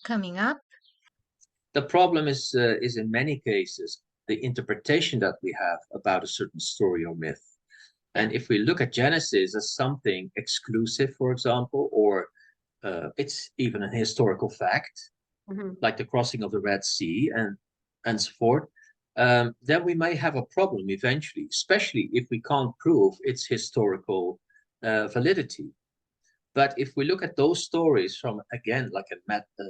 coming up? The problem is in many cases the interpretation that we have about a certain story or myth. And if we look at Genesis as something exclusive, for example, or it's even a historical fact, like the crossing of the Red Sea and so forth, then we may have a problem eventually, especially if we can't prove its historical validity. But if we look at those stories from, again, like a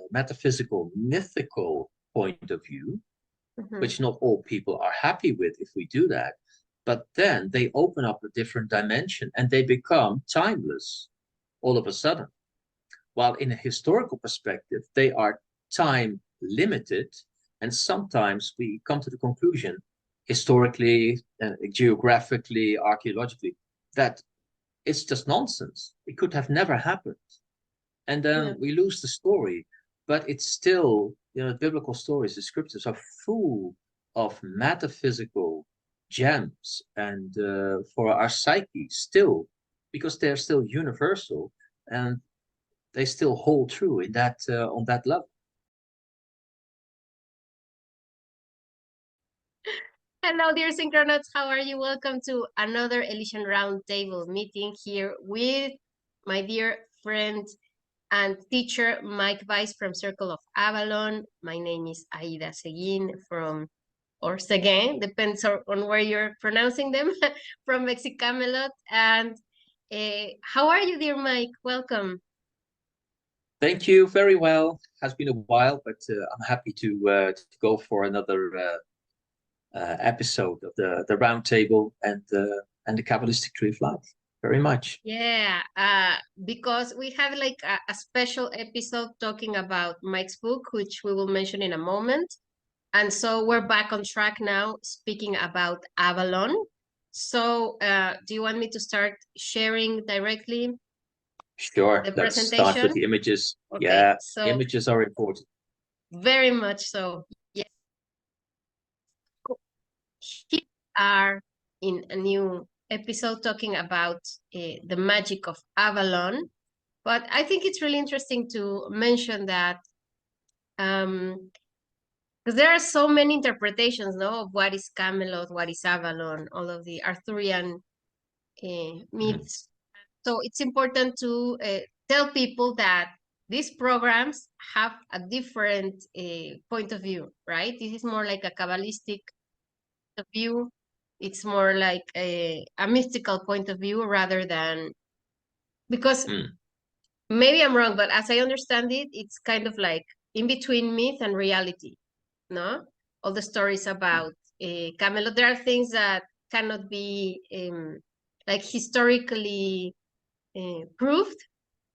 metaphysical, mythical point of view, which not all people are happy with if we do that, but then they open up a different dimension and they become timeless all of a sudden. While in a historical perspective, they are time limited. And sometimes we come to the conclusion, historically, geographically, archaeologically, that it's just nonsense. It could have never happened. And then we lose the story. But it's still, biblical stories, the scriptures are full of metaphysical gems and for our psyche still, because they're still universal and they still hold true in that on that level. Hello, dear Synchronauts. How are you? Welcome to another Elysian Roundtable meeting here with my dear friend and teacher, Mike Bais from Circle of Avalon. My name is Aida Seguin or Seguin, depends on where you're pronouncing them, from Mexxicamelot. And how are you, dear Mike? Welcome. Thank you. Very well. Has been a while, but I'm happy to go for another episode of the Roundtable and the Kabbalistic Tree of Life. Very much. Yeah, because we have like a special episode talking about Mike's book, which we will mention in a moment. And so we're back on track now, speaking about Avalon. So do you want me to start sharing directly? Sure. The Let's presentation? start with the images. Okay, yeah, so images are important. Very much so. Yes. Here are in a new episode talking about the magic of Avalon. But I think it's really interesting to mention that because there are so many interpretations, no, of what is Camelot, what is Avalon, all of the Arthurian myths. So it's important to tell people that these programs have a different point of view, right? This is more like a Kabbalistic view. It's more like a mystical point of view rather than, because maybe I'm wrong, but as I understand it, it's kind of like in between myth and reality, no? All the stories about Camelot, there are things that cannot be like historically proved,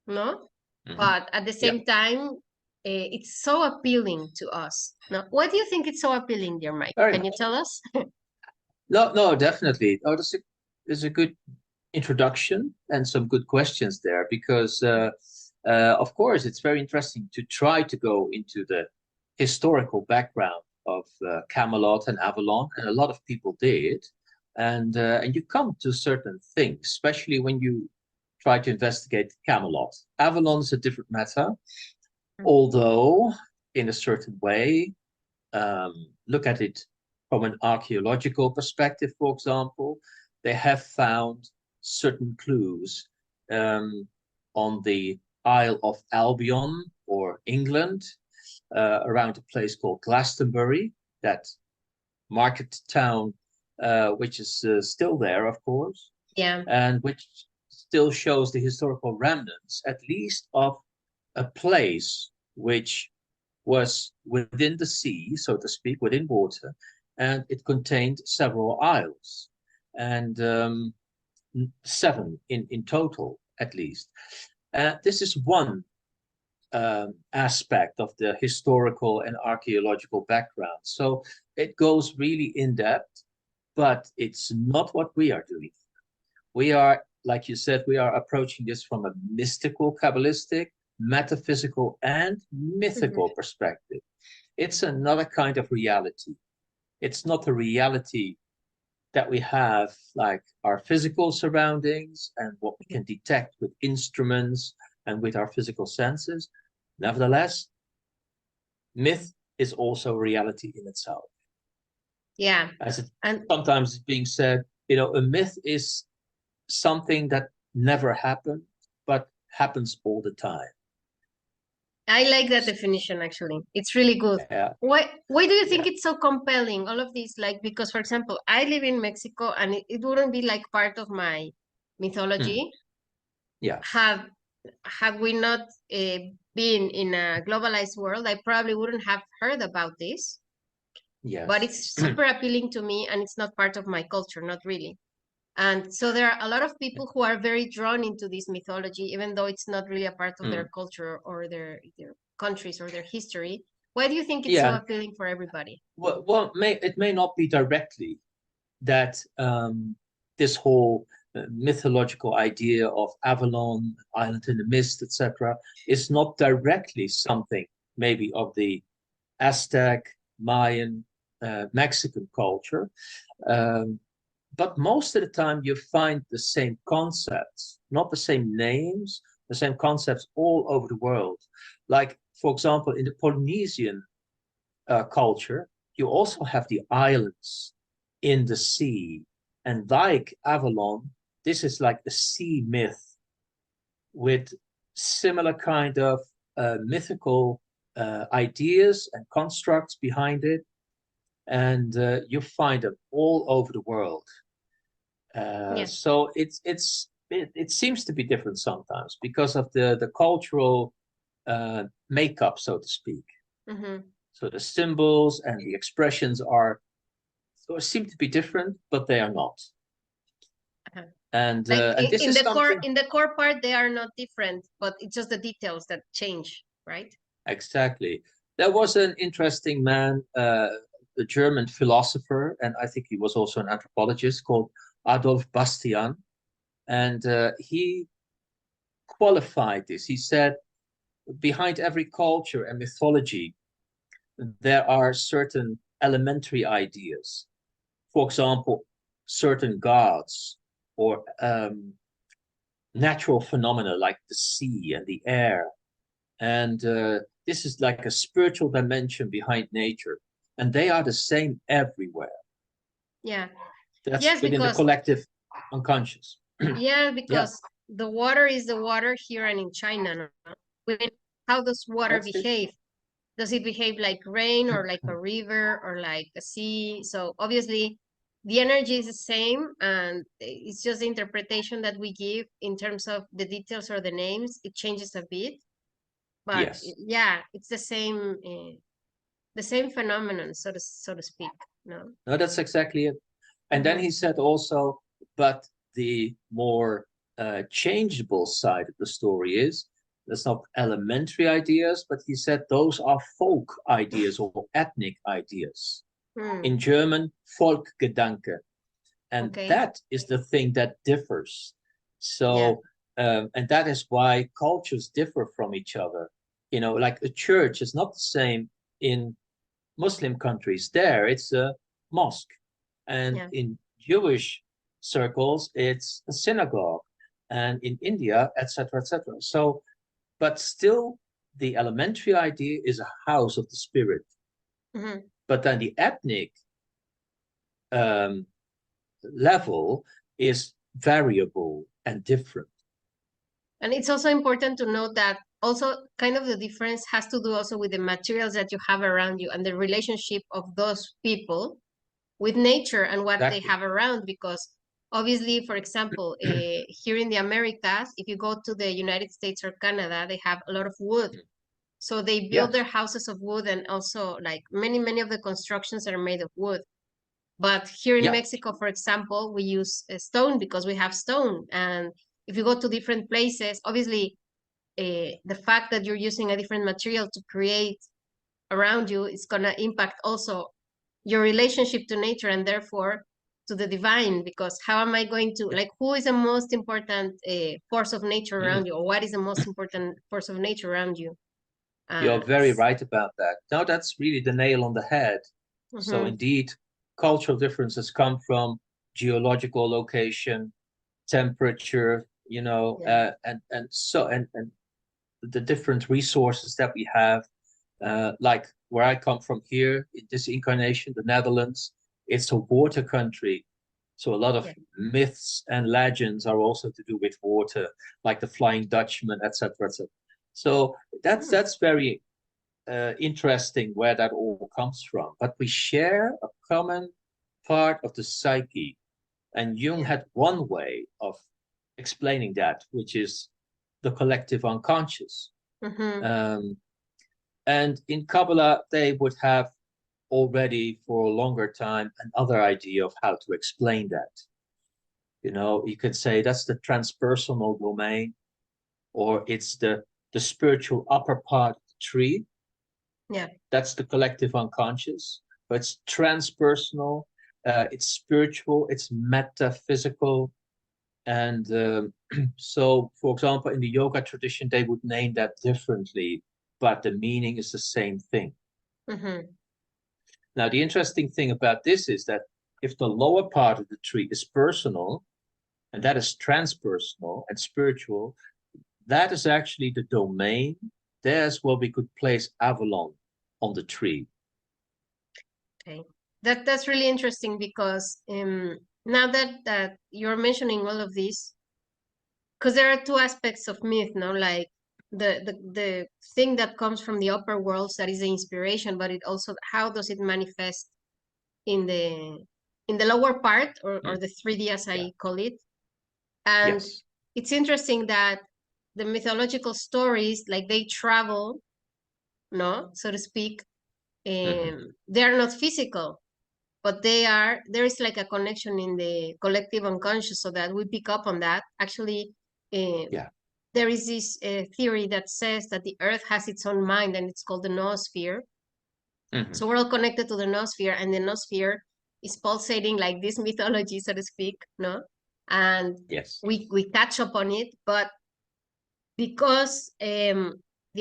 no? But at the same time, it's so appealing to us. No? Why do you think it's so appealing, dear Mike? Can you tell us? No, definitely. Oh, there's a good introduction and some good questions there, because of course it's very interesting to try to go into the historical background of Camelot and Avalon, and a lot of people did, and you come to certain things, especially when you try to investigate Camelot. Avalon is a different matter, although in a certain way, look at it from an archaeological perspective, for example, they have found certain clues on the Isle of Albion, or England, around a place called Glastonbury, that market town, which is still there, of course, and which still shows the historical remnants, at least of a place which was within the sea, so to speak, within water, and it contained several isles, and 7 in total, at least. This is one aspect of the historical and archaeological background. So it goes really in depth, but it's not what we are doing. We are, like you said, we are approaching this from a mystical, Kabbalistic, metaphysical, and mythical perspective. It's another kind of reality. It's not a reality that we have like our physical surroundings and what we can detect with instruments and with our physical senses. Nevertheless, myth is also reality in itself. Yeah. As it And sometimes is being said, you know, a myth is something that never happened, but happens all the time. I like that definition, actually. It's really good. Yeah. Why do you think Yeah. it's so compelling, all of these? Like, because, for example, I live in Mexico and it wouldn't be like part of my mythology. Yeah. Had we not been in a globalized world, I probably wouldn't have heard about this. Yes. But it's super appealing to me, and it's not part of my culture, not really. And so there are a lot of people who are very drawn into this mythology, even though it's not really a part of their culture or their countries or their history. Why do you think it's so appealing for everybody? Well, it may not be directly that this whole mythological idea of Avalon, Island in the Mist, etc., is not directly something maybe of the Aztec, Mayan, Mexican culture. But most of the time you find the same concepts, not the same names, the same concepts all over the world. Like, for example, in the Polynesian culture, you also have the islands in the sea. And like Avalon, this is like a sea myth with similar kind of mythical ideas and constructs behind it. And you find them all over the world. So it seems to be different sometimes because of the cultural makeup, so to speak. So the symbols and the expressions seem to be different, but they are not. And like and this in is the something in the core part, they are not different, but it's just the details that change, right? exactly. There was an interesting man, a German philosopher, and I think he was also an anthropologist, called Adolf Bastian, and he qualified this. He said, behind every culture and mythology, there are certain elementary ideas. For example, certain gods or natural phenomena like the sea and the air. And this is like a spiritual dimension behind nature. And they are the same everywhere. Yeah. That's Yes, within the because collective unconscious. yeah, Yeah, because the water is the water here and in China. No? How does water that's it. behave? Does it behave like rain or like a river or like a sea? So obviously the energy is the same, and it's just the interpretation that we give in terms of the details or the names. It changes a bit, but Yes. yeah, it's the same phenomenon, so to speak. No. No, that's exactly it. And then he said also, but the more changeable side of the story is that's not elementary ideas, but he said those are folk ideas or ethnic ideas. In German, Volkgedanke. And Okay. that is the thing that differs. Yeah. So, and that is why cultures differ from each other. You know, like a church is not the same in Muslim countries. There, it's a mosque. And Yeah. in Jewish circles, it's a synagogue. And in India, etc., etc. So, but still, the elementary idea is a house of the spirit. But then the ethnic um, level is variable and different. And it's also important to note that also kind of the difference has to do also with the materials that you have around you and the relationship of those people with nature and what they Exactly. have around. Because obviously, for example, here in the Americas, if you go to the United States or Canada, they have a lot of wood. So they build their houses of wood, and also like many of the constructions are made of wood. But here in Mexico, for example, we use stone because we have stone. And if you go to different places, obviously, the fact that you're using a different material to create around you is going to impact also your relationship to nature, and therefore to the divine. Because how am I going to, like, who is the most important force of nature around you, or what is the most important force of nature around you? You're very right about that. Now, that's really the nail on the head. So indeed, cultural differences come from geological location, temperature, you know, and the different resources that we have. Like where I come from here, in this incarnation, the Netherlands, it's a water country. So a lot of myths and legends are also to do with water, like the Flying Dutchman, etc., etc. So that's very interesting where that all comes from. But we share a common part of the psyche. And Jung had one way of explaining that, which is the collective unconscious. And in Kabbalah, they would have already for a longer time another idea of how to explain that. You know, you could say that's the transpersonal domain, or it's the spiritual upper part of the tree. Yeah. That's the collective unconscious. But it's transpersonal, it's spiritual, it's metaphysical. And so, for example, in the yoga tradition, they would name that differently, but the meaning is the same thing. Now, the interesting thing about this is that if the lower part of the tree is personal, and that is transpersonal and spiritual, that is actually the domain. There's where we could place Avalon on the tree. Okay, that's really interesting, because now that you're mentioning all of this, because there are two aspects of myth, no, like the thing that comes from the upper worlds, that is the inspiration, but it also, how does it manifest in the lower part, or the 3D, as I call it. And it's interesting that the mythological stories, like, they travel, no, so to speak, they're not physical, but there is like a connection in the collective unconscious, so that we pick up on that. Actually, there is this theory that says that the earth has its own mind, and it's called the noosphere. So we're all connected to the noosphere, and the noosphere is pulsating like this mythology, so to speak, no? And we catch up on it, but because the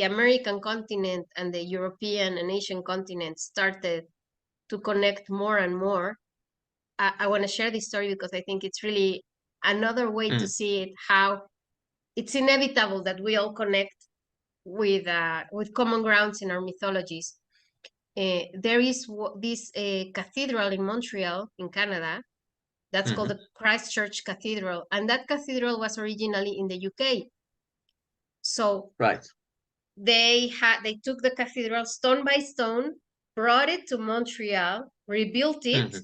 American continent and the European and Asian continent started to connect more and more, I want to share this story because I think it's really another way to see it, how it's inevitable that we all connect with common grounds in our mythologies. There is this cathedral in Montreal, in Canada, that's called the Christchurch Cathedral, and that cathedral was originally in the UK. So they took the cathedral stone by stone, brought it to Montreal, rebuilt it,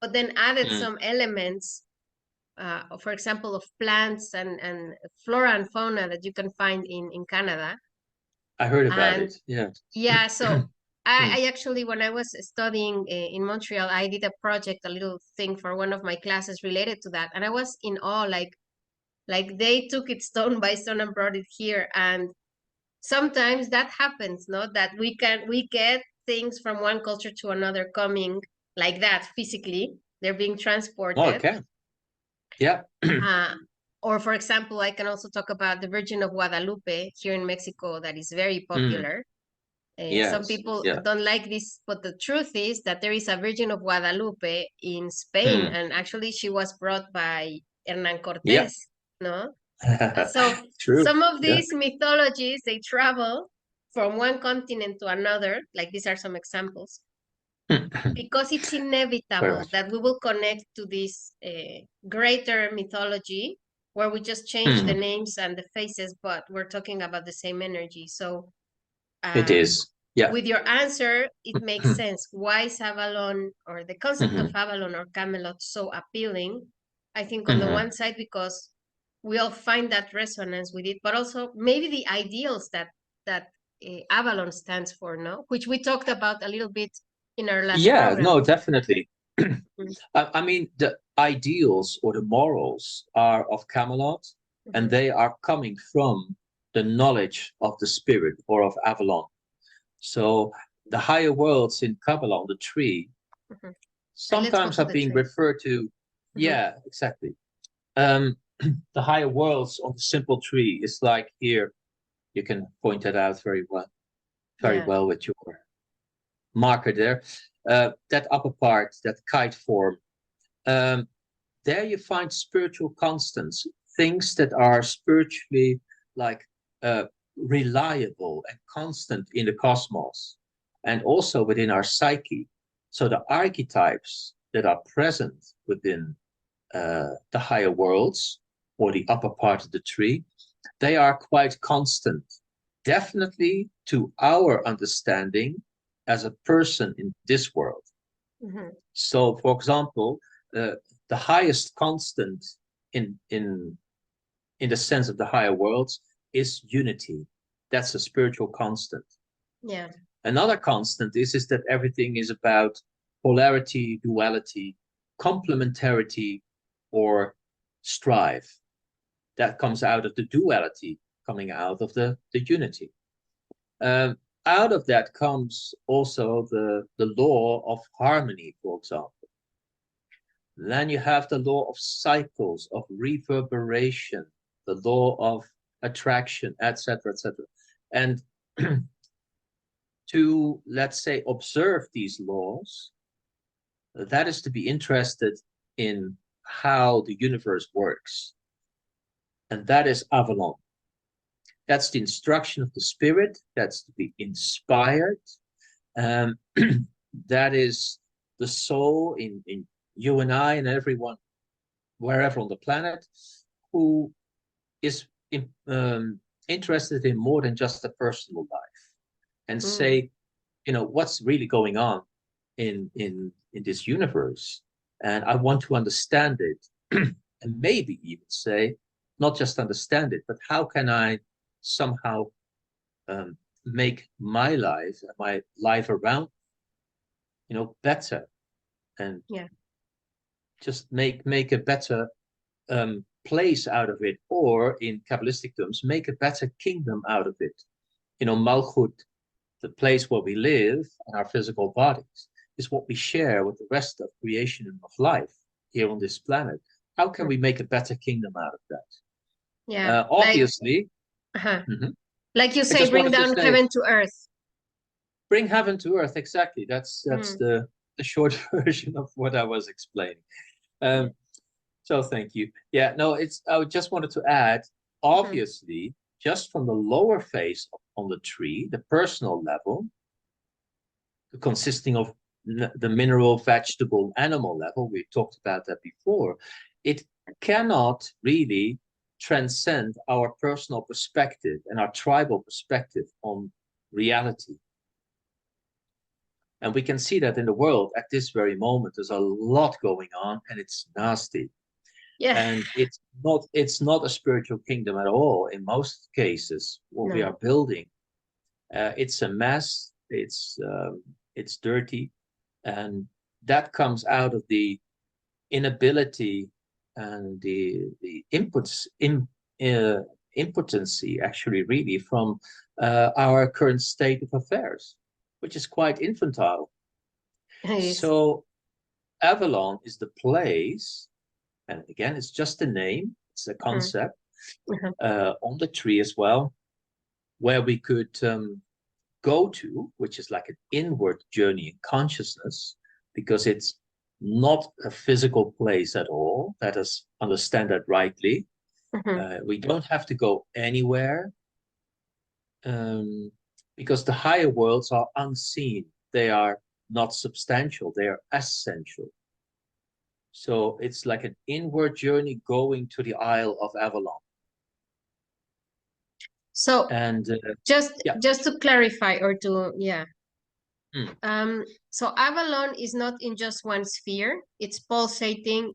but then added some elements, for example, of plants and flora and fauna that you can find in Canada. I heard about it. Yeah. Yeah. So I actually, when I was studying in Montreal, I did a project, a little thing for one of my classes related to that, and I was in awe, like they took it stone by stone and brought it here. And sometimes that happens, no? That we get things from one culture to another coming like that physically. They're being transported. Oh, okay. Yeah. Or, for example, I can also talk about the Virgin of Guadalupe here in Mexico, that is very popular. Some people don't like this, but the truth is that there is a Virgin of Guadalupe in Spain, and actually she was brought by Hernán Cortés, no? So some of these mythologies, they travel from one continent to another, like these are some examples, because it's inevitable that we will connect to this greater mythology, where we just change the names and the faces, but we're talking about the same energy. So it is. Yeah. With your answer, it makes sense. Why is Avalon, or the concept of Avalon or Camelot, so appealing? I think on the one side, because we all find that resonance with it, but also maybe the ideals that Avalon stands for, no? Which we talked about a little bit in our last program. No, definitely. I mean, the ideals or the morals are of Camelot, and they are coming from the knowledge of the spirit, or of Avalon. So the higher worlds in Kabbalah on the tree sometimes are being referred to. Yeah, exactly. The higher worlds on the simple tree is like here. You can point that out very well with your marker there. That upper part, that kite form, there you find spiritual constants, things that are spiritually like reliable and constant in the cosmos. and also within our psyche. So the archetypes that are present within the higher worlds or the upper part of the tree, they are quite constant, definitely to our understanding as a person in this world. Mm-hmm. So, for example, the highest constant in the sense of the higher worlds is unity. That's a spiritual constant. Yeah. Another constant is that everything is about polarity, duality, complementarity, or strive. That comes out of the duality, coming out of the unity. Out of that comes also the law of harmony, for example. Then you have the law of cycles, of reverberation, the law of attraction, etc., etc. And to, let's say, observe these laws, that is to be interested in how the universe works. And that is Avalon. That's the instruction of the spirit. That's to be inspired. That is the soul in you and I and everyone, wherever on the planet, who is interested in more than just a personal life, and say, what's really going on in this universe, and I want to understand it, and maybe even say, not just understand it, but how can I somehow make my life and my life around, better, and just make a better place out of it, or in Kabbalistic terms, make a better kingdom out of it. Malchut, the place where we live and our physical bodies, is what we share with the rest of creation and of life here on this planet. How can we make a better kingdom out of that? Yeah, obviously. Like you say, bring down heaven to earth. Bring heaven to earth, exactly. That's the short version of what I was explaining. So thank you. Yeah, no, I just wanted to add, obviously, just from the lower phase on the tree, the personal level, consisting of the mineral, vegetable, animal level, we talked about that before, it cannot really transcend our personal perspective and our tribal perspective on reality. And we can see that in the world at this very moment. There's a lot going on, and it's nasty. Yeah. And it's not a spiritual kingdom at all in most cases. What we are building, it's a mess. It's dirty, and that comes out of the inability and the impotency, actually, really, from our current state of affairs, which is quite infantile. Nice. So Avalon is the place, and again, it's just a name, it's a concept, on the tree as well, where we could go to, which is like an inward journey in consciousness, because it's not a physical place at all. Let us understand that rightly. We don't have to go anywhere, because the higher worlds are unseen. They are not substantial, they are essential. So it's like an inward journey going to the Isle of Avalon. So, and just to clarify, or to so Avalon is not in just one sphere, it's pulsating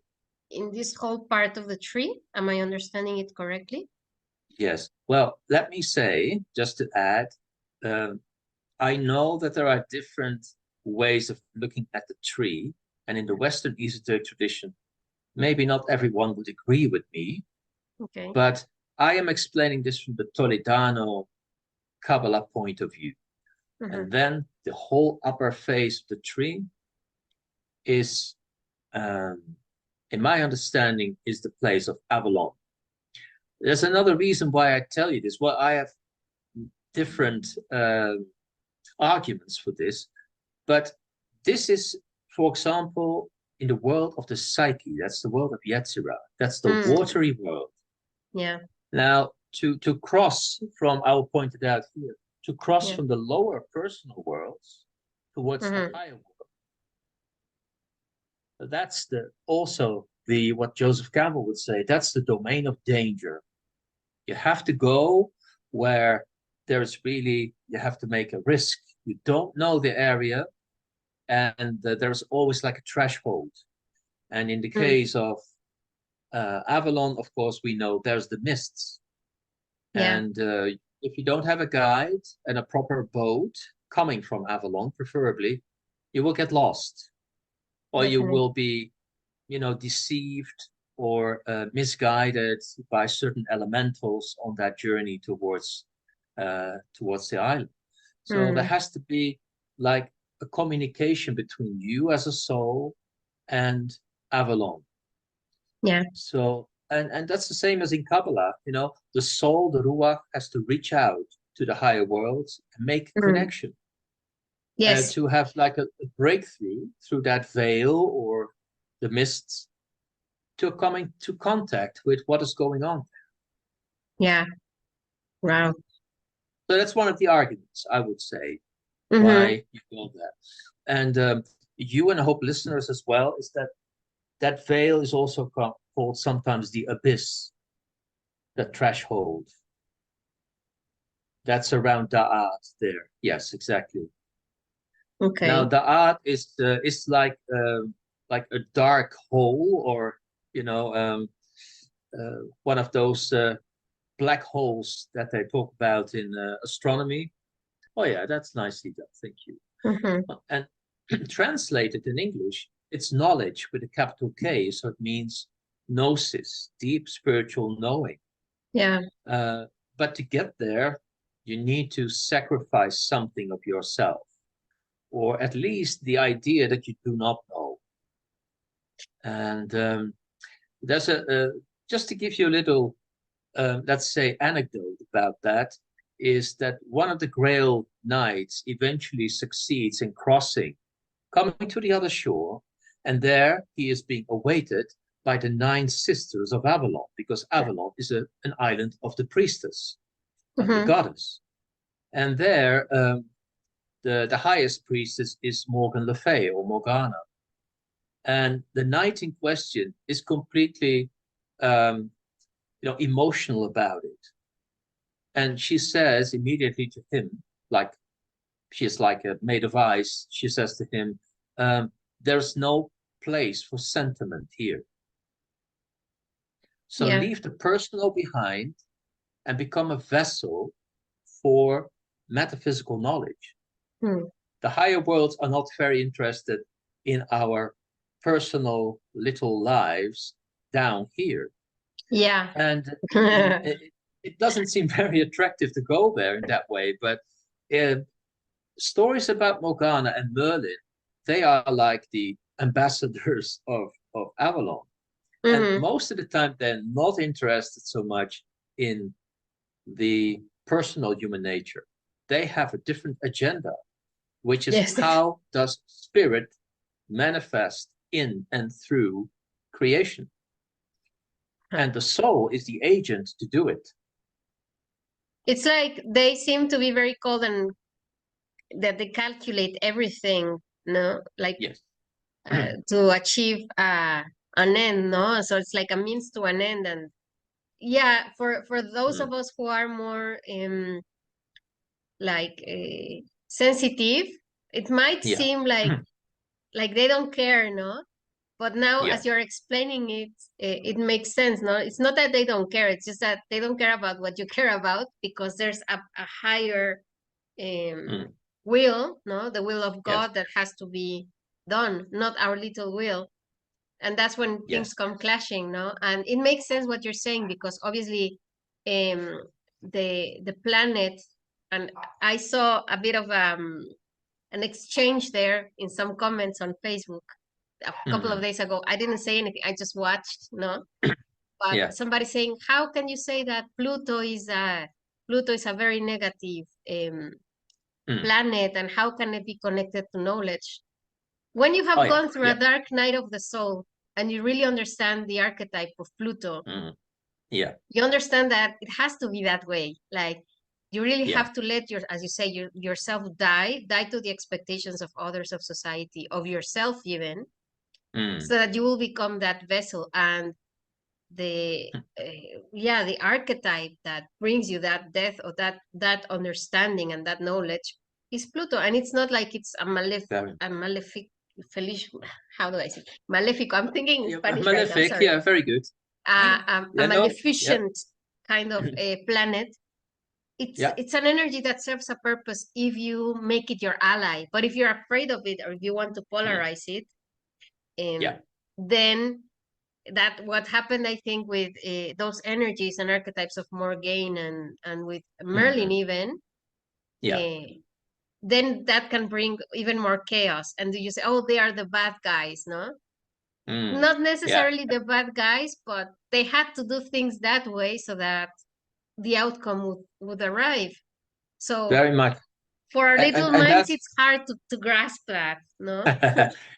in this whole part of the tree. Am I understanding it correctly? Yes. Well, let me say, just to add, I know that there are different ways of looking at the tree, and in the Western esoteric tradition, maybe not everyone would agree with me. Okay. But I am explaining this from the Toledano Kabbalah point of view. And then the whole upper face of the tree is, in my understanding, is the place of Avalon. There's another reason why I tell you this. Well, I have different arguments for this, but this is, for example, in the world of the psyche. That's the world of Yetzirah. That's the watery world. Yeah. Now, to cross from, I will point it out here, to cross from the lower personal worlds towards the higher world. That's what Joseph Campbell would say, that's the domain of danger. You have to go where there's really, you have to make a risk. You don't know the area, and there's always like a threshold. And in the case of Avalon, of course, we know there's the mists. Yeah. And if you don't have a guide and a proper boat coming from Avalon, preferably, you will get lost. Or you will be, deceived or misguided by certain elementals on that journey towards the island. So there has to be like a communication between you as a soul and Avalon. Yeah. So and that's the same as in Kabbalah, the soul, the ruach, has to reach out to the higher worlds and make a connection. Yes. To have like a breakthrough through that veil or the mists, to come into contact with what is going on. Yeah. Wow. So that's one of the arguments, I would say, why you go that. And you, and I hope listeners as well, is that veil is also called sometimes the abyss, the threshold. That's around Da'at there. Yes, exactly. Okay. Now Da'at is like a dark hole, or one of those black holes that they talk about in astronomy. Oh yeah, that's nicely done. Thank you. And translated in English, it's knowledge with a capital K, so it means gnosis, deep spiritual knowing. Yeah. But to get there, you need to sacrifice something of yourself, or at least the idea that you do not know. And there's just to give you a little, let's say, anecdote about that, is that one of the Grail Knights eventually succeeds in coming to the other shore, and there he is being awaited by the 9 sisters of Avalon, because Avalon is an island of the priestess, of the goddess. And there, the highest priestess is Morgan Le Fay, or Morgana. And the knight in question is completely, emotional about it. And she says immediately to him, like she's like a maid of ice, she says to him, there's no place for sentiment here. So leave the personal behind and become a vessel for metaphysical knowledge. The higher worlds are not very interested in our personal little lives down here. Yeah. And it doesn't seem very attractive to go there in that way, but stories about Morgana and Merlin, they are like the ambassadors of Avalon. And most of the time, they're not interested so much in the personal human nature. They have a different agenda, which is how does spirit manifest in and through creation. And the soul is the agent to do it. It's like they seem to be very cold, and that they calculate everything, no? Like to achieve an end, no? So it's like a means to an end. And yeah, for those of us who are more like sensitive, it might seem like they don't care, no? But now, as you're explaining it, it makes sense, no? It's not that they don't care, it's just that they don't care about what you care about, because there's a higher will, no? The will of God that has to be done, not our little will. And that's when things come clashing, no? And it makes sense what you're saying, because obviously the planet, and I saw a bit of an exchange there in some comments on Facebook a couple of days ago. I didn't say anything, I just watched, no? But somebody saying, how can you say that Pluto is a very negative planet, and how can it be connected to knowledge? When you have gone through a dark night of the soul, and you really understand the archetype of Pluto, you understand that it has to be that way. Like You really have to let as you say, yourself die to the expectations of others, of society, of yourself even, so that you will become that vessel. And the the archetype that brings you that death, or that understanding and that knowledge, is Pluto. And it's not like it's a malefic, how do I say malefic? I'm thinking in Spanish right now. Sorry. Yeah, very good. A maleficent kind of a planet. It's an energy that serves a purpose if you make it your ally. But if you're afraid of it, or if you want to polarize it, then that what happened, I think, with those energies and archetypes of Morgaine and with Merlin even, then that can bring even more chaos. And you say, oh, they are the bad guys, no? Not necessarily the bad guys, but they had to do things that way so that the outcome would arrive. So very much. For our little minds, it's hard to grasp that, no?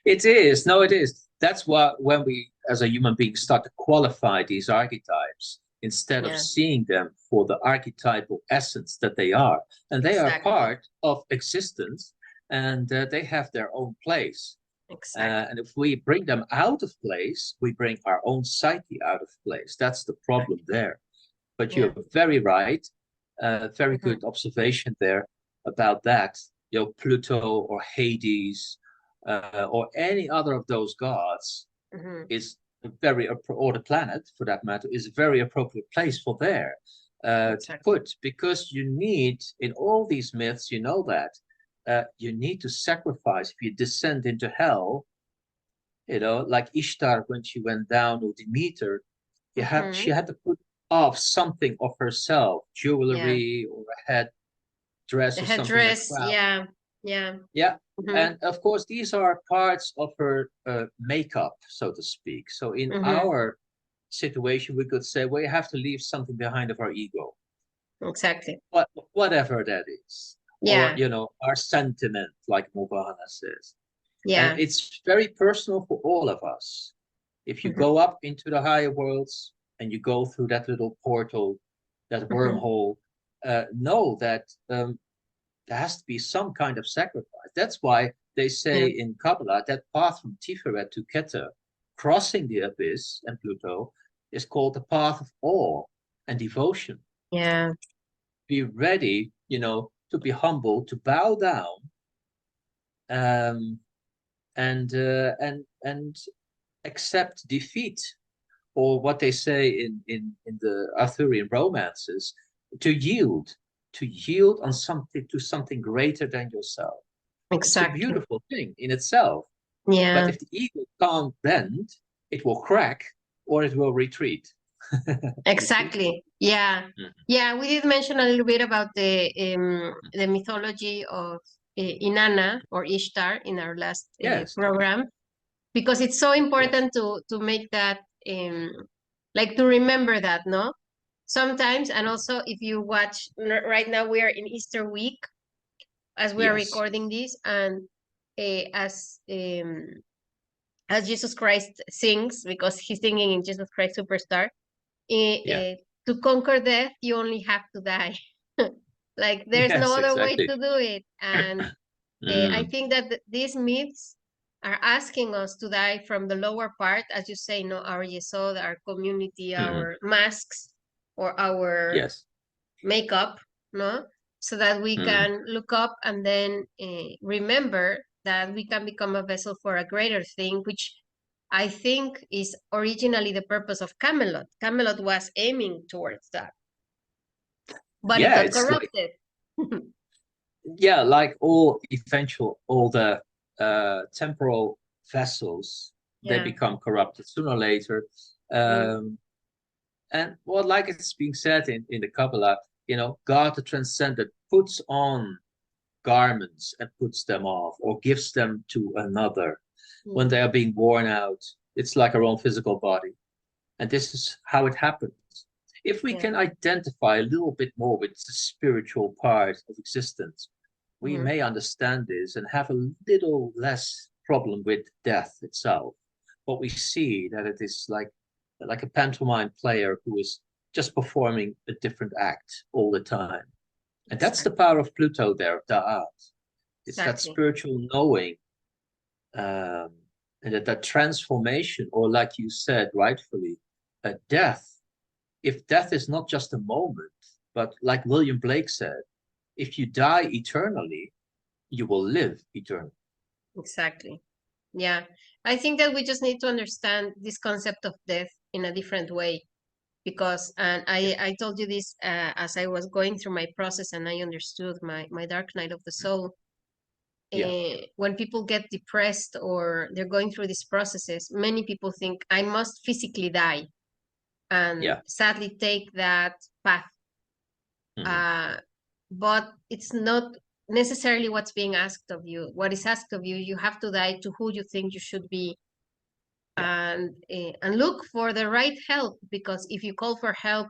It is. No, it is. That's why when we, as a human being, start to qualify these archetypes, instead of seeing them for the archetypal essence that they are. And they are part of existence, and they have their own place. And if we bring them out of place, we bring our own psyche out of place. That's the problem there. But you're very right. Very good observation there about that. Pluto or Hades or any other of those gods is or the planet for that matter, is a very appropriate place for there to put, because you need, in all these myths, that you need to sacrifice. If you descend into hell, like Ishtar, when she went down, or Demeter, she had to put off something of herself, jewelry or a head dress, or headdress, and of course these are parts of her makeup, so to speak. So in our situation, we could say we have to leave something behind of our ego, whatever that is, or our sentiment, like Movana says. And it's very personal for all of us. If you go up into the higher worlds and you go through that little portal, that wormhole, know that there has to be some kind of sacrifice. That's why they say in Kabbalah that path from Tiferet to Keter, crossing the abyss and Pluto, is called the path of awe and devotion. Be ready, to be humble, to bow down, and accept defeat, or what they say in the Arthurian romances, to yield on something, to something greater than yourself. It's a beautiful thing in itself. But if the ego can't bend, it will crack or it will retreat. We did mention a little bit about the mythology of Inanna or Ishtar in our last program, because it's so important to make that like to remember that, no? Sometimes, and also if you watch, right now we are in Easter week as we are recording this, and as Jesus Christ sings, because he's singing in Jesus Christ Superstar, to conquer death, you only have to die. Like there's no other way to do it. And I think that these myths are asking us to die from the lower part, as you say, our yesod, our community, our masks, or our makeup, no? So that we can look up and then remember that we can become a vessel for a greater thing, which I think is originally the purpose of Camelot. Camelot was aiming towards that, but it got corrupted. Like all the temporal vessels, they become corrupted sooner or later. And like it's being said in the Kabbalah, God, the transcendent, puts on garments and puts them off, or gives them to another when they are being worn out. It's like our own physical body. And this is how it happens. If we can identify a little bit more with the spiritual part of existence, we may understand this and have a little less problem with death itself. But we see that it is like a pantomime player who is just performing a different act all the time. And that's the power of Pluto there, Da'at. It's that Exactly. spiritual knowing, and that transformation, or like you said rightfully, a death. If death is not just a moment, but like William Blake said, if you die eternally, you will live eternally. Exactly. Yeah. I think that we just need to understand this concept of death in a different way, because, and I told you this as I was going through my process and I understood my dark night of the soul. Yeah. When people get depressed or they're going through these processes, many people think I must physically die and Yeah. sadly take that path. But it's not necessarily what's being asked of you. What is asked of you, you have to die to who you think you should be, and look for the right help, because if you call for help,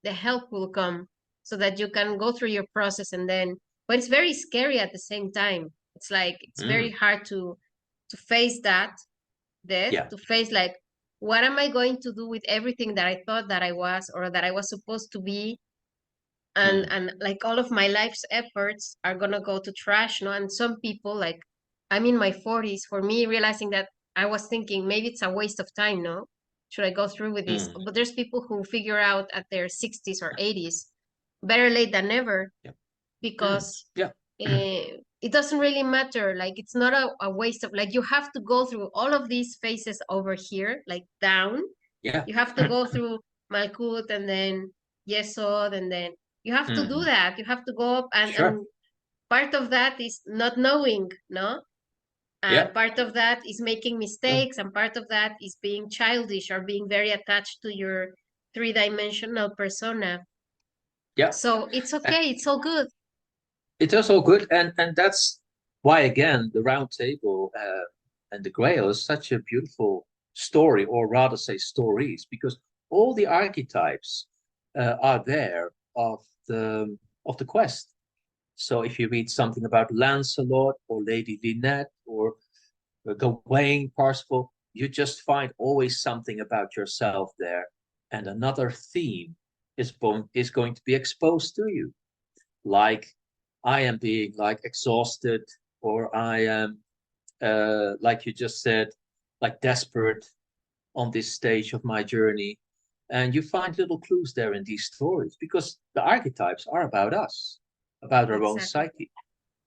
the help will come, so that you can go through your process. And then, but it's very scary at the same time. It's like it's very hard to face that death, Yeah. to face like, what am I going to do with everything that I thought that I was, or that I was supposed to be, and like all of my life's efforts are gonna go to trash, no? And some people, like, I'm in my 40s, for me realizing that, I was thinking maybe it's a waste of time, no? Should I go through with this? But there's people who figure out at their 60s or 80s, better late than never, because it doesn't really matter. Like, it's not a waste of, like, you have to go through all of these phases over here, like down. Yeah. You have to go through Malkut, and then Yesod, and then you have to do that. You have to go up, and part of that is not knowing, no? And part of that is making mistakes, and part of that is being childish or being very attached to your three-dimensional persona. Yeah. So it's okay. It's all good. It is all good, and that's why again the round table and the Grail is such a beautiful story, or rather say stories, because all the archetypes are there of the quest. So if you read something about Lancelot or Lady Lynette or Gawain, Parsifal, you just find always something about yourself there, and another theme is going to be exposed to you, like I am being like exhausted, or I am, like you just said, like desperate on this stage of my journey. And you find little clues there in these stories, because the archetypes are about us, about our own psyche.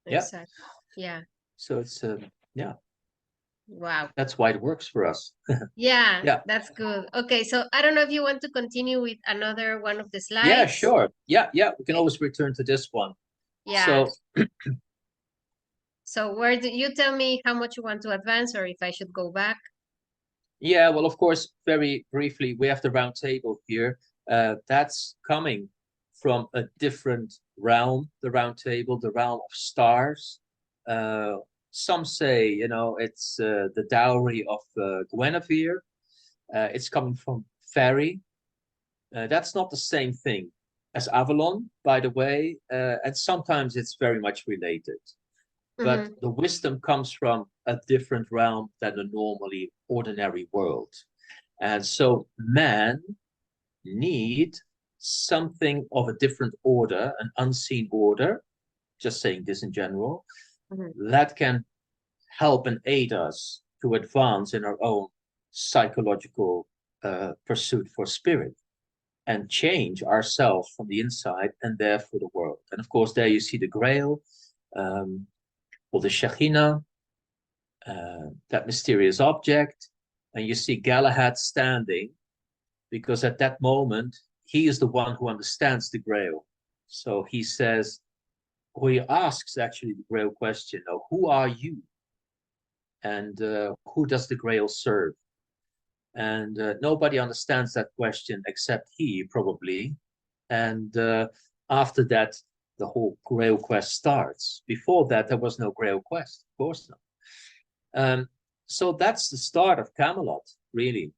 Yeah. Exactly. Yeah. So it's, yeah. Wow. That's why it works for us. Yeah, Yeah. that's good. Okay, so I don't know if you want to continue with another one of the slides. Yeah, sure. Yeah, yeah. We can always return to this one. Yeah. So where do you tell me how much you want to advance, or if I should go back? Yeah, well, of course, very briefly, we have the round table here. That's coming from a different realm, the round table, the realm of stars. Some say, you know, it's the dowry of Guinevere. It's coming from fairy. That's not the same thing as Avalon, by the way, and sometimes it's very much related. But the wisdom comes from a different realm than the normally ordinary world. And so man need something of a different order, an unseen order, just saying this in general, that can help and aid us to advance in our own psychological pursuit for spirit, and change ourselves from the inside and therefore the world. And of course, there you see the Grail, or the Shekhinah, that mysterious object. And you see Galahad standing, because at that moment, he is the one who understands the Grail. So he says, or he asks actually the Grail question, who are you? And who does the Grail serve? And nobody understands that question except he, probably. And after that, the whole Grail quest starts. Before that, there was no Grail quest, of course not. So that's the start of Camelot, really.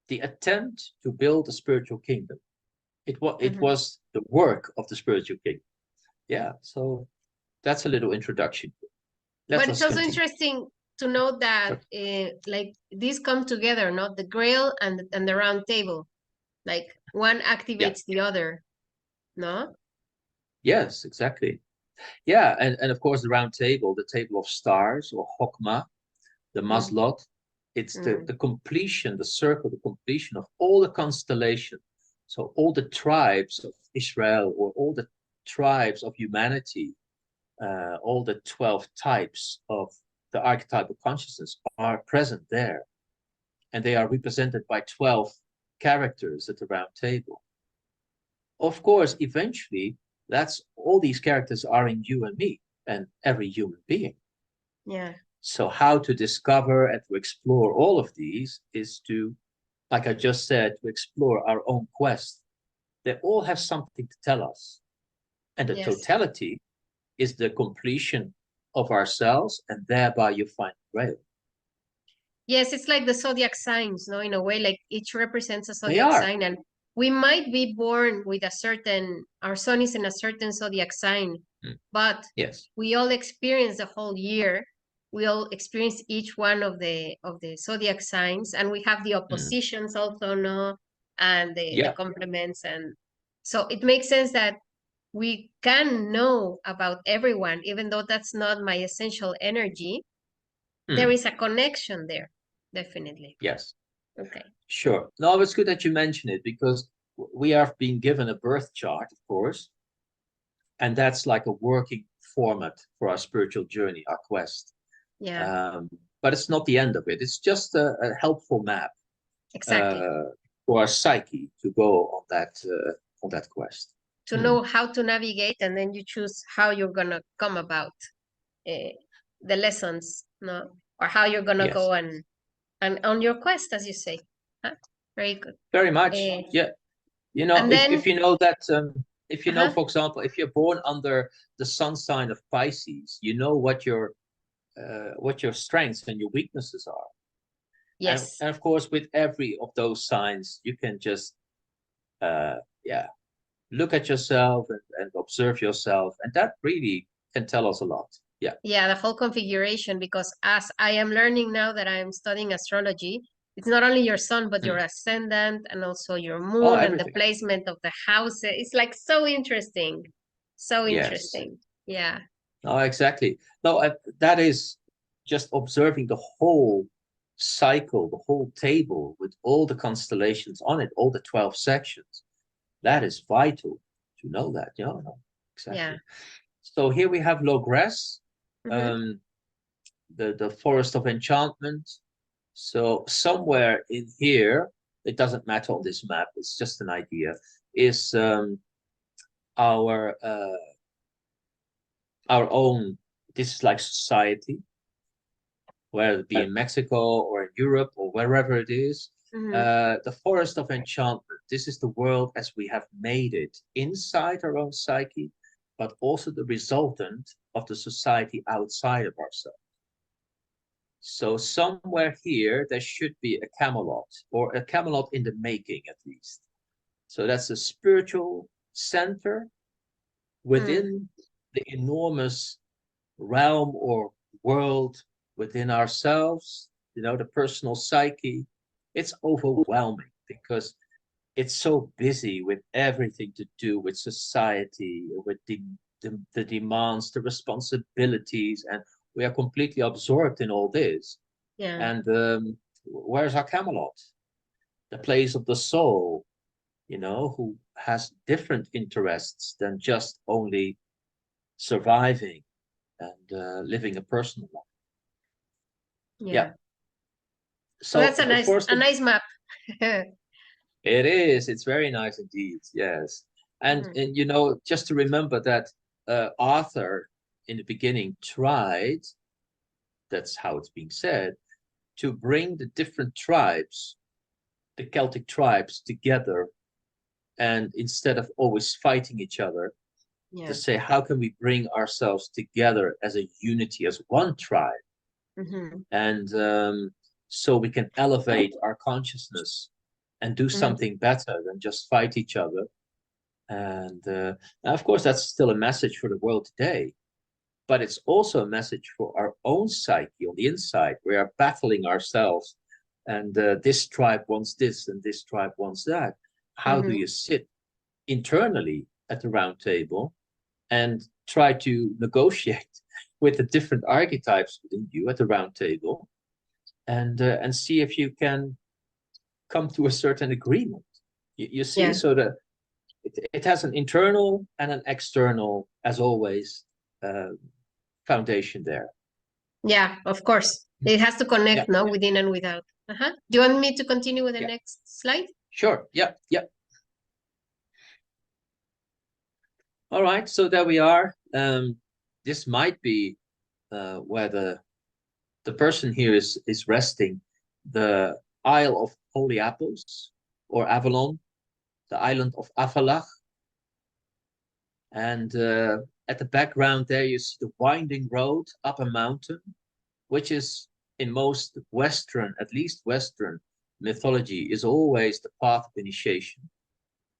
The attempt to build a spiritual kingdom. It was the work of the spiritual kingdom. Yeah, so that's a little introduction. But it's also interesting to note that like these come together, not the Grail and the round table. Like one activates the other, no? Yes, exactly. Yeah, and of course the round table, the table of stars, or Hokmah, the Maslot, it's the completion, the circle, the completion of all the constellation. So all the tribes of Israel, or all the tribes of humanity, all the 12 types of the archetypal consciousness are present there. And they are represented by 12 characters at the round table. Of course, eventually, that's all these characters are in you and me and every human being. Yeah. So how to discover and to explore all of these is to, like I just said, to explore our own quest. They all have something to tell us. And the totality is the completion of ourselves, and thereby you find the grail. Yes, it's like the zodiac signs, no? In a way, like each represents a They zodiac are. sign, and we might be born with a certain, our sun is in a certain zodiac sign, but yes, we all experience the whole year. We all experience each one of the zodiac signs, and we have the oppositions also, no, and the complements, and so it makes sense that we can know about everyone, even though that's not my essential energy. There is a connection there, definitely. Yes. Okay. Sure. No, it's good that you mention it, because we have been given a birth chart, of course, and that's like a working format for our spiritual journey, our quest. Yeah. But it's not the end of it. It's just a helpful map. Exactly. For our psyche to go on that quest. To know how to navigate, and then you choose how you're gonna come about the lessons, no, or how you're gonna go and on your quest, as you say. Huh? Very good. Very much. Yeah. You know, if you know that, if you know, for example, if you're born under the sun sign of Pisces, you know what your strengths and your weaknesses are. Yes. And of course, with every of those signs, you can just, look at yourself and observe yourself, and that really can tell us a lot. Yeah. Yeah, the whole configuration, because as I am learning now that I am studying astrology, it's not only your sun, but your ascendant, and also your moon, and the placement of the houses. It's like so interesting. So interesting. Yeah. Oh, exactly. No, that is just observing the whole cycle, the whole table with all the constellations on it, all the 12 sections. That is vital to know that. Yeah, no, exactly. Yeah. So here we have Logres, the Forest of Enchantment. So somewhere in here, it doesn't matter on this map, it's just an idea, is our own, this is like society, whether it be in Mexico or in Europe or wherever it is. The Forest of Enchantment, this is the world as we have made it inside our own psyche, but also the resultant of the society outside of ourselves. So somewhere here, there should be a Camelot, or a Camelot in the making at least. So that's a spiritual center within the enormous realm or world within ourselves, you know, the personal psyche. It's overwhelming because it's so busy with everything to do with society, with the demands, the responsibilities, and we are completely absorbed in all this. Yeah. And where's our Camelot? The place of the soul, you know, who has different interests than just only surviving and living a personal life. Yeah. So that's a nice map. It is. It's very nice indeed. Yes. And you know, just to remember that Arthur in the beginning tried, that's how it's being said, to bring the different tribes, the Celtic tribes, together, and instead of always fighting each other, to say, how can we bring ourselves together as a unity, as one tribe? And so we can elevate our consciousness and do something better than just fight each other. And of course, that's still a message for the world today. But it's also a message for our own psyche on the inside. We are battling ourselves. And this tribe wants this and this tribe wants that. How do you sit internally at the round table and try to negotiate with the different archetypes within you at the round table, and see if you can come to a certain agreement. You see, Yeah. so that it has an internal and an external, as always, foundation there. Yeah, of course. It has to connect, Yeah. no, within and without. Do you want me to continue with the Yeah. next slide? Sure. Yeah. Yeah. All right. So there we are. This might be where the person here is resting, the Isle of Holy Apples, or Avalon, the island of Avalach. And at the background there, you see the winding road up a mountain, which is in most Western, at least Western mythology, is always the path of initiation.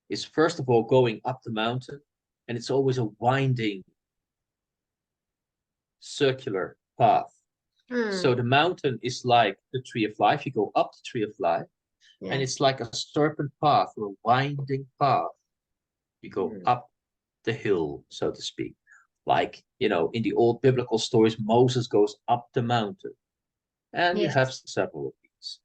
It's first of all going up the mountain, and it's always a winding, circular path. So the mountain is like the tree of life. You go up the tree of life, and it's like a serpent path or a winding path. You go up the hill, so to speak. Like, in the old biblical stories, Moses goes up the mountain. And you have several of these.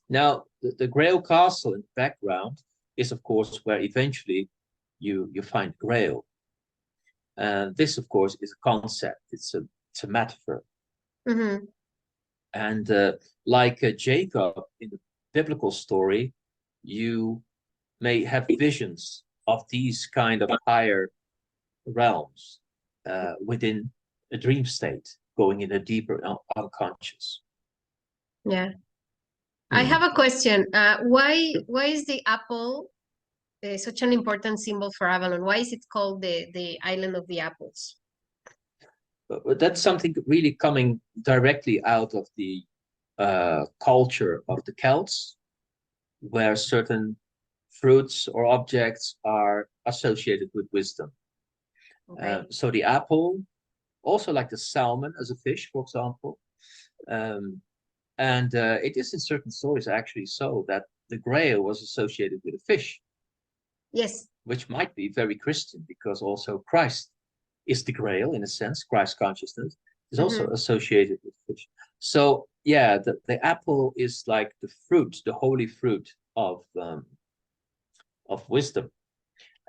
Now, the Grail Castle in the background is, of course, where eventually you find Grail. And this, of course, is a concept. It's a metaphor. And like Jacob in the biblical story, you may have visions of these kind of higher realms within a dream state, going in a deeper unconscious. Yeah. I have a question. Why is the apple such an important symbol for Avalon? Why is it called the Island of the Apples? But that's something really coming directly out of the culture of the Celts, where certain fruits or objects are associated with wisdom. Okay. So the apple, also like the salmon as a fish, for example. And it is in certain stories actually so that the Grail was associated with a fish. Yes. Which might be very Christian, because also Christ is the Grail, in a sense. Christ consciousness is also associated with fish. So yeah, the apple is like the fruit, the holy fruit of wisdom.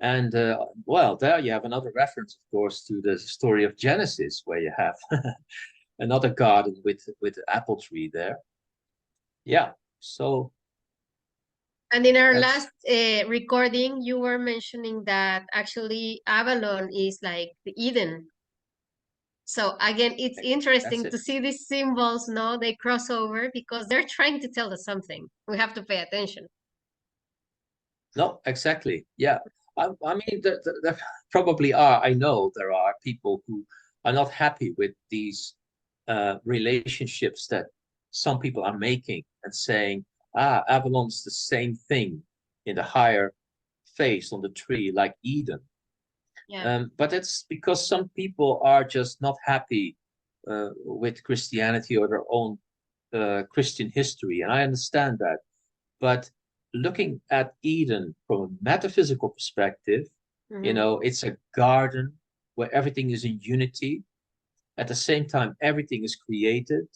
And well, there you have another reference, of course, to the story of Genesis, where you have another garden with apple tree there. Yeah. So. And in our last recording, you were mentioning that actually Avalon is like the Eden. So again, it's interesting to see these symbols, no, they cross over because they're trying to tell us something. We have to pay attention. No, exactly. Yeah. I mean, there probably are, I know there are people who are not happy with these relationships that some people are making and saying, Avalon's the same thing in the higher phase on the tree, like Eden. Yeah. But it's because some people are just not happy with Christianity or their own Christian history, and I understand that. But looking at Eden from a metaphysical perspective, it's a garden where everything is in unity. At the same time, everything is created,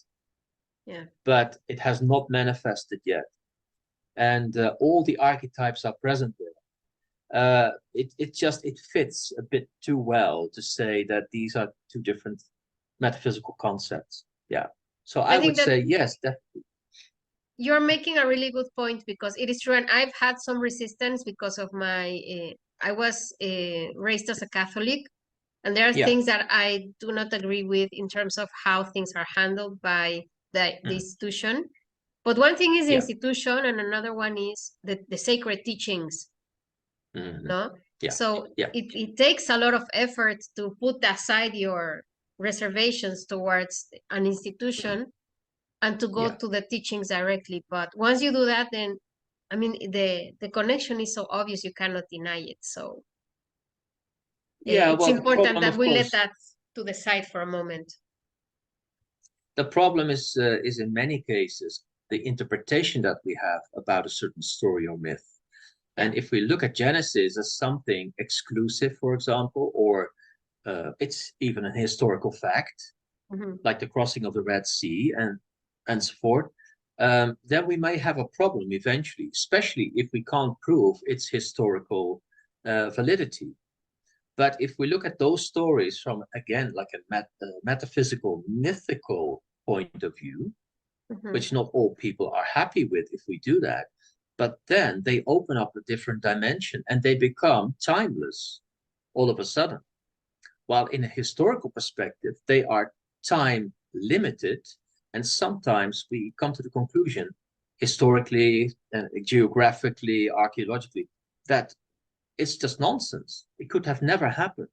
but it has not manifested yet. And all the archetypes are present there. It fits a bit too well to say that these are two different metaphysical concepts. Yeah. So I would say yes, definitely. You're making a really good point, because it is true, and I've had some resistance because of my I was raised as a Catholic, and there are things that I do not agree with in terms of how things are handled by the institution. But one thing is the institution, and another one is the sacred teachings. No? Yeah. So it takes a lot of effort to put aside your reservations towards an institution and to go to the teachings directly. But once you do that, then I mean the connection is so obvious you cannot deny it. So it's important that we let that to the side for a moment. The problem is in many cases the interpretation that we have about a certain story or myth. And if we look at Genesis as something exclusive, for example, or it's even a historical fact, like the crossing of the Red Sea and so forth, then we may have a problem eventually, especially if we can't prove its historical validity. But if we look at those stories from, again, like a metaphysical, mythical point of view, which not all people are happy with if we do that, but then they open up a different dimension and they become timeless all of a sudden. While in a historical perspective, they are time limited. And sometimes we come to the conclusion, historically, geographically, archaeologically, that it's just nonsense. It could have never happened.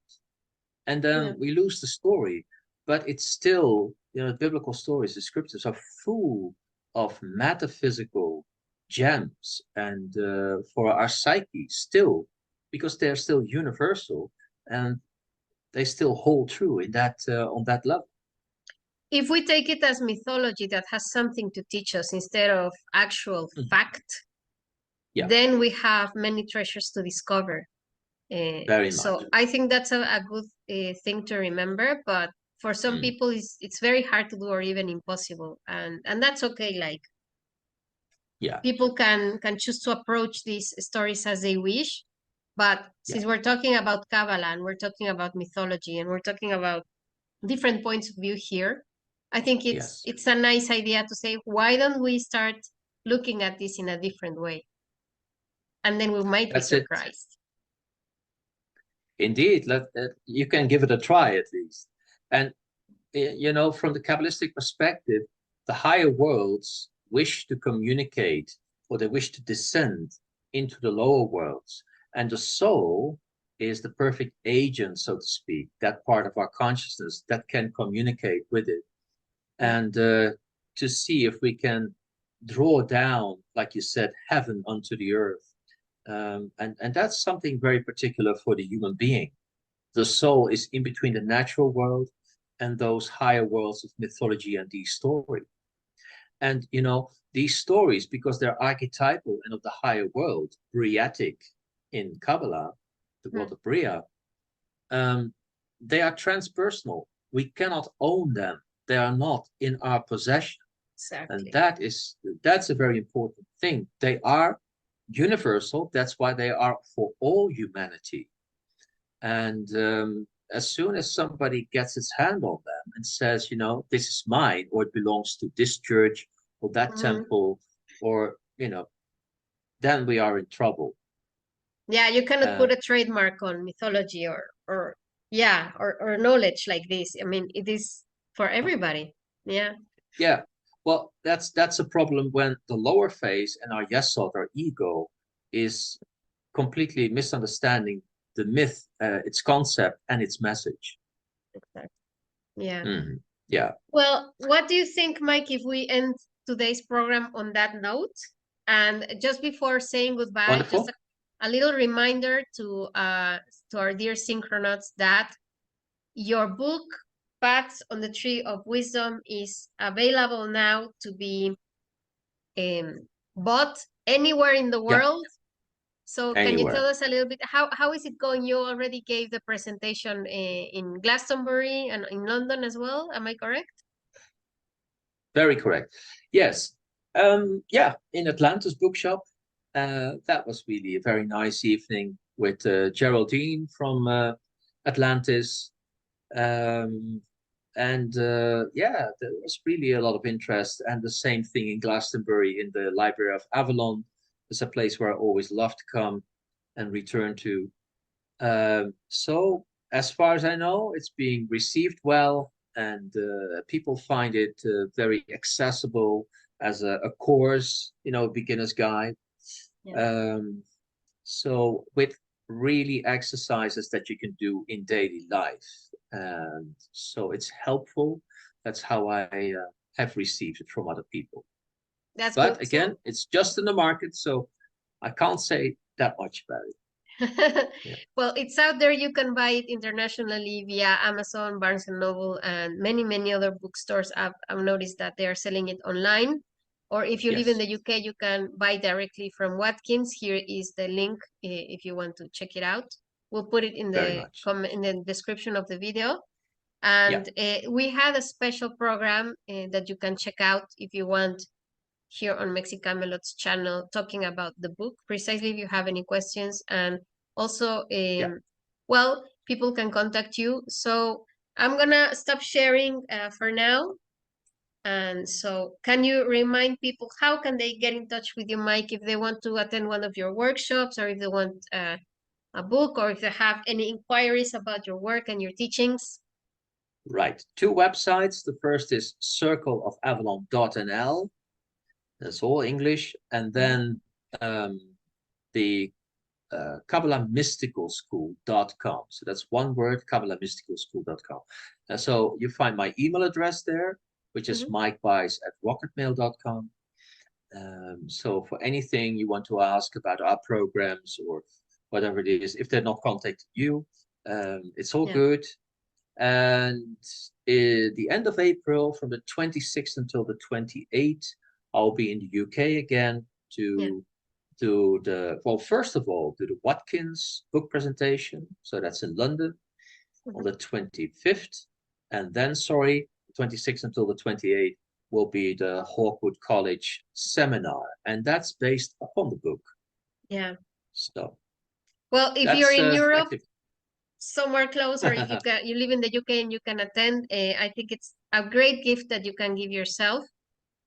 And then we lose the story. But it's still, biblical stories, the scriptures are full of metaphysical gems and for our psyche still, because they're still universal and they still hold true in that on that level. If we take it as mythology that has something to teach us instead of actual fact, then we have many treasures to discover. Very much. So I think that's a good thing to remember, but for some people it's very hard to do or even impossible, and that's okay. Like, people can choose to approach these stories as they wish, but since we're talking about Kabbalah and we're talking about mythology and we're talking about different points of view here, I think it's a nice idea to say, why don't we start looking at this in a different way? And then we might be surprised. Indeed, you can give it a try at least. And, from the Kabbalistic perspective, the higher worlds wish to communicate, or they wish to descend into the lower worlds. And the soul is the perfect agent, so to speak, that part of our consciousness that can communicate with it. And to see if we can draw down, like you said, heaven onto the earth. And that's something very particular for the human being. The soul is in between the natural world and those higher worlds of mythology and these stories. And, these stories, because they're archetypal and of the higher world, Briatic in Kabbalah, the world of Bria, they are transpersonal. We cannot own them. They are not in our possession. Exactly. And that's a very important thing. They are universal. That's why they are for all humanity. And as soon as somebody gets its hand on them and says, this is mine, or it belongs to this church or that temple, or, then we are in trouble. Yeah, you cannot put a trademark on mythology or knowledge like this. I mean, it is for everybody. Yeah. Yeah. Well, that's a problem when the lower phase and our yesod, our ego, is completely misunderstanding the myth, its concept and its message. Exactly. Yeah. Yeah. Well, what do you think, Mike, if we end today's program on that note? And just before saying goodbye, Wonderful. just a little reminder to our dear synchronauts that your book, Paths on the Tree of Wisdom, is available now to be bought anywhere in the world. So can you tell us a little bit, how is it going? You already gave the presentation in Glastonbury and in London as well. Am I correct? Very correct. Yes. In Atlantis bookshop. That was really a very nice evening with Geraldine from Atlantis. There was really a lot of interest, and the same thing in Glastonbury in the Library of Avalon. It's a place where I always love to come and return to. So as far as I know, it's being received well, and people find it very accessible as a course, beginner's guide. Yeah. So with really exercises that you can do in daily life. And so it's helpful. That's how I have received it from other people. That's but good. Again, it's just in the market, so I can't say that much about it. Yeah. Well, it's out there. You can buy it internationally via Amazon, Barnes & Noble, and many, many other bookstores. I've noticed that they are selling it online Or if you live in Yes, the UK, you can buy directly from Watkins. Here is the link if you want to check it out. We'll put it in very the much. in the description of the video. Yeah, And we had a special program that you can check out if you want here on Mexxicamelot's channel, talking about the book, precisely if you have any questions. And also, yeah. well, people can contact you. So I'm gonna stop sharing for now. And so can you remind people, how can they get in touch with you, Mike, if they want to attend one of your workshops, or if they want a book, or if they have any inquiries about your work and your teachings? Right. Two websites. The first is circleofavalon.nl. That's all English. And then the KabbalaMysticalSchool.com. So that's one word, KabbalaMysticalSchool.com. So you find my email address there, which is mikebais@rocketmail.com. So for anything you want to ask about our programs or whatever it is, if they're not contacting you, it's all good. And the end of April, from the 26th until the 28th, I'll be in the UK again to do first of all, do the Watkins book presentation. So that's in London on the 25th. And then, 26th until the 28th will be the Hawkwood College seminar. And that's based upon the book. Yeah. So, well, if you're in Europe, active. somewhere close, or if you live in the UK and you can attend, I think it's a great gift that you can give yourself,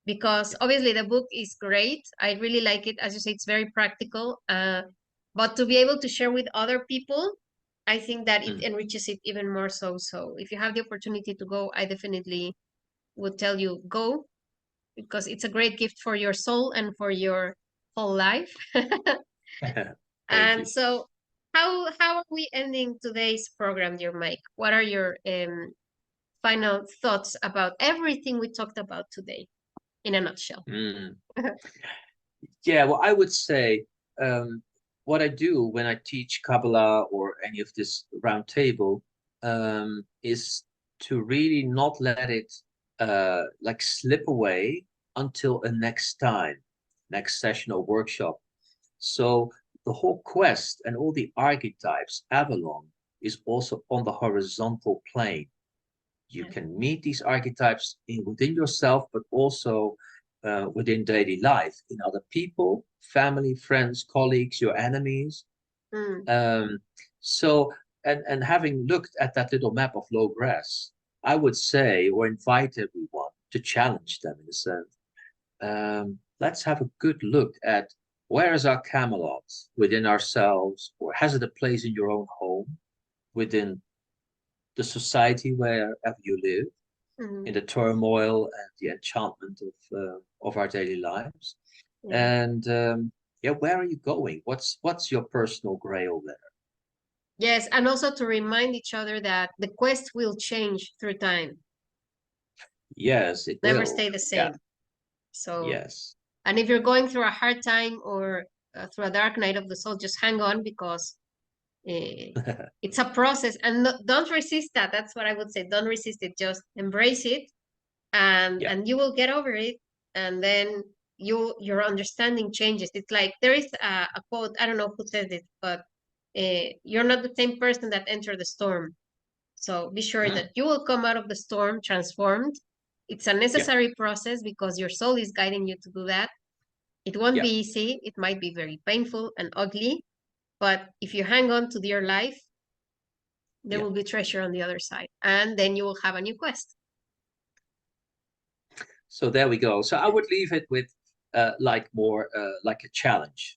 because obviously the book is great. I really like it. As you say, it's very practical. But to be able to share with other people, I think that it enriches it even more so. So if you have the opportunity to go, I definitely would tell you go, because it's a great gift for your soul and for your whole life. Thank you. So how are we ending today's program, dear Mike? What are your final thoughts about everything we talked about today, in a nutshell? Yeah, well, I would say what I do when I teach Kabbalah or any of this round table is to really not let it like slip away until a next time, next session or workshop. So the whole quest and all the archetypes, Avalon, is also on the horizontal plane. You can meet these archetypes within yourself, but also within daily life, in other people, family, friends, colleagues, your enemies. So, and having looked at that little map of low grass, I would say, or invite everyone to challenge them in a sense. Let's have a good look at, where is our Camelot within ourselves, or has it a place in your own home, within the society wherever you live, in the turmoil and the enchantment of our daily lives. And where are you going? What's your personal grail there? Yes, and also to remind each other that the quest will change through time. Yes, it never will. Stay the same. So yes. And if you're going through a hard time, or through a dark night of the soul, just hang on, because it's a process. And don't resist that. That's what I would say. Don't resist it. Just embrace it, and you will get over it. And then your understanding changes. It's like, there is a quote, I don't know who says it, but you're not the same person that entered the storm. So be sure that you will come out of the storm transformed. It's a necessary process, because your soul is guiding you to do that. It won't be easy. It might be very painful and ugly, but if you hang on to dear life, there will be treasure on the other side, and then you will have a new quest. So there we go. So I would leave it with like more like a challenge,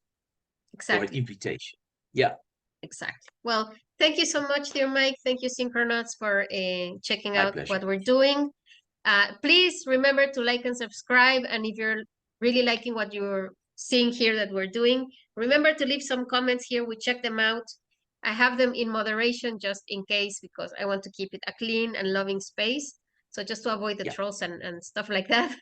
or an invitation. Yeah. Exactly. Well, thank you so much, dear Mike. Thank you, Synchronauts, for checking out what we're doing. Please remember to like and subscribe. And if you're really liking what you're seeing here that we're doing, remember to leave some comments here. We check them out. I have them in moderation just in case, because I want to keep it a clean and loving space. So just to avoid the trolls and stuff like that.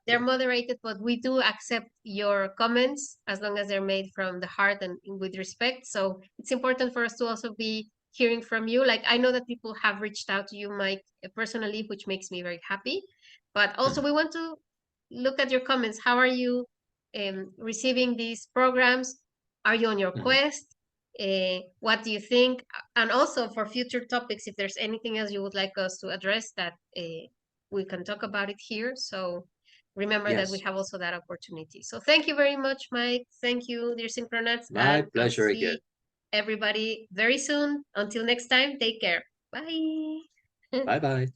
They're moderated, but we do accept your comments as long as they're made from the heart and with respect. So it's important for us to also be hearing from you. Like, I know that people have reached out to you, Mike, personally, which makes me very happy. But also we want to look at your comments. How are you receiving these programs? Are you on your quest? What do you think? And also for future topics, if there's anything else you would like us to address, that we can talk about it here. So remember that we have also that opportunity. So thank you very much, Mike. Thank you, dear Synchronauts. My and pleasure I'll see again. everybody very soon. Until next time, take care. Bye. Bye-bye.